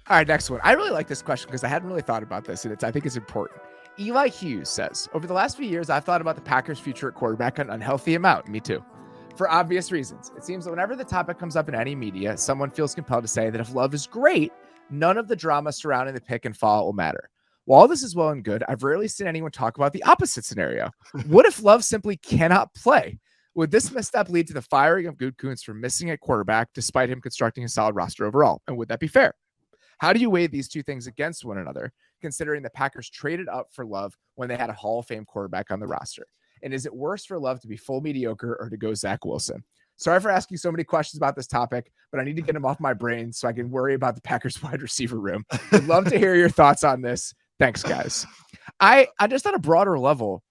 All right, next one. I really like this question because I hadn't really thought about this, and I think it's important. Eli Hughes says, over the last few years, I've thought about the Packers' future at quarterback an unhealthy amount. Me too. For obvious reasons. It seems that whenever the topic comes up in any media, someone feels compelled to say that if Love is great, none of the drama surrounding the pick and fall will matter. While all this is well and good, I've rarely seen anyone talk about the opposite scenario. What if Love simply cannot play? Would this misstep lead to the firing of Gutekunst for missing at quarterback despite him constructing a solid roster overall? And would that be fair? How do you weigh these two things against one another, considering the Packers traded up for Love when they had a Hall of Fame quarterback on the roster? And is it worse for Love to be full mediocre or to go Zach Wilson? Sorry for asking so many questions about this topic, but I need to get them off my brain so I can worry about the Packers wide receiver room. I'd love to hear your thoughts on this. Thanks, guys. I just on a broader level,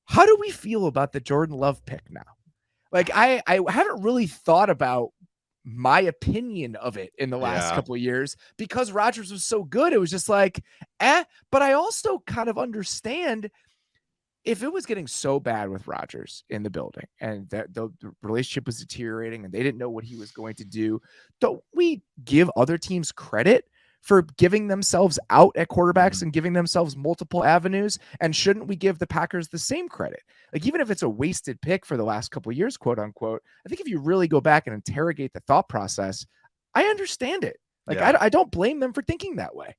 how do we feel about the Jordan Love pick now? Like, I haven't really thought about my opinion of it in the last couple of years because Rodgers was so good. It was just like, but I also kind of understand if it was getting so bad with Rodgers in the building and that the relationship was deteriorating and they didn't know what he was going to do, don't we give other teams credit for giving themselves out at quarterbacks and giving themselves multiple avenues? And shouldn't we give the Packers the same credit? Like, even if it's a wasted pick for the last couple of years, quote unquote, I think if you really go back and interrogate the thought process, I understand it. Like, I don't blame them for thinking that way.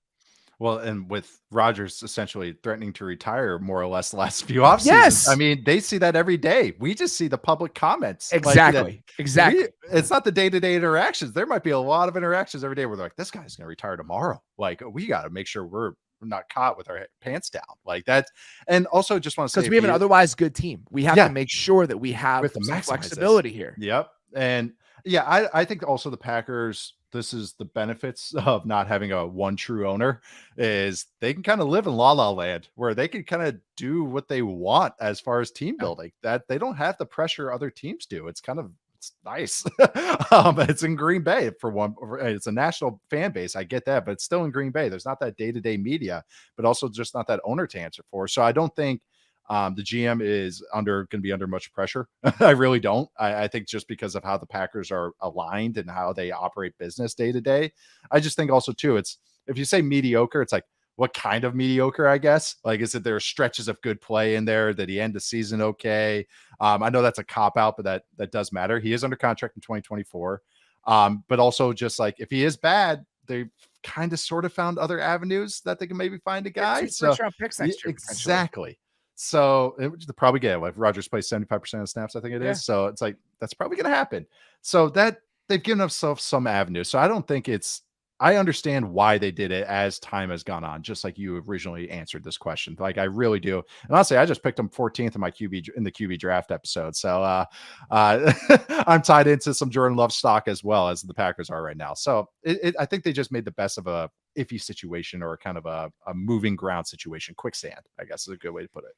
Well, and with Rodgers essentially threatening to retire more or less the last few offseasons, I mean, they see that every day. We just see the public comments. Exactly. It's not the day-to-day interactions. There might be a lot of interactions every day where they're like, this guy's going to retire tomorrow. Like, we got to make sure we're not caught with our pants down like that. And also just want to say, because we have an otherwise good team, we have to make sure that we have some flexibility here. Yep. And I think also the Packers, this is the benefits of not having a one true owner, is they can kind of live in la la land where they can kind of do what they want as far as team building, that they don't have the pressure other teams do. It's nice. It's in Green Bay for one. It's a national fan base. I get that, but it's still in Green Bay. There's not that day-to-day media, but also just not that owner to answer for. So I don't think the GM is going to be under much pressure. I really don't. I think just because of how the Packers are aligned and how they operate business day to day. I just think also too, it's, if you say mediocre, it's like, what kind of mediocre, I guess? Like, is it there are stretches of good play in there? Did he end the season okay? I know that's a cop out, but that does matter. He is under contract in 2024. But also just like, if he is bad, they kind of sort of found other avenues that they can maybe find a guy. So picks next year, exactly. So it would probably get, like, Rodgers plays 75% of snaps, I think it is. So it's like, that's probably going to happen. So that they've given themselves some avenues. So I don't think I understand why they did it as time has gone on, just like you originally answered this question. Like, I really do. And honestly, I just picked them 14th in my QB draft episode. So I'm tied into some Jordan Love stock as well as the Packers are right now. So I think they just made the best of a iffy situation, or kind of a moving ground situation. Quicksand, I guess, is a good way to put it.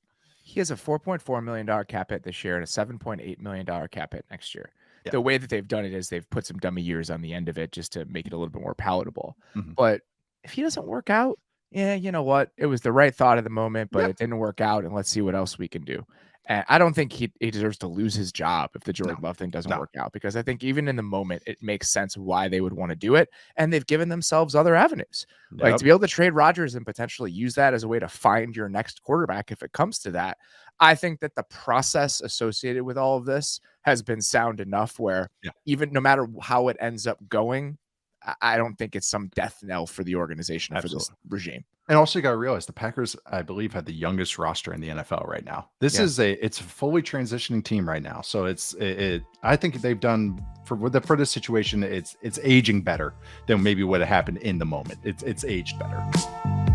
He has a $4.4 million cap hit this year and a $7.8 million cap hit next year. Yeah. The way that they've done it is they've put some dummy years on the end of it just to make it a little bit more palatable. But if he doesn't work out, you know what? It was the right thought at the moment, but it didn't work out, and let's see what else we can do. And I don't think he deserves to lose his job if the Jordan Love thing doesn't work out, because I think even in the moment, it makes sense why they would want to do it. And they've given themselves other avenues. Like, to be able to trade Rodgers and potentially use that as a way to find your next quarterback if it comes to that. I think that the process associated with all of this has been sound enough where even no matter how it ends up going, I don't think it's some death knell for the organization, for this regime. And also, you got to realize the Packers, I believe, have the youngest roster in the NFL right now. It's a fully transitioning team right now. So I think they've done for this situation. It's aging better than maybe what happened in the moment. It's aged better.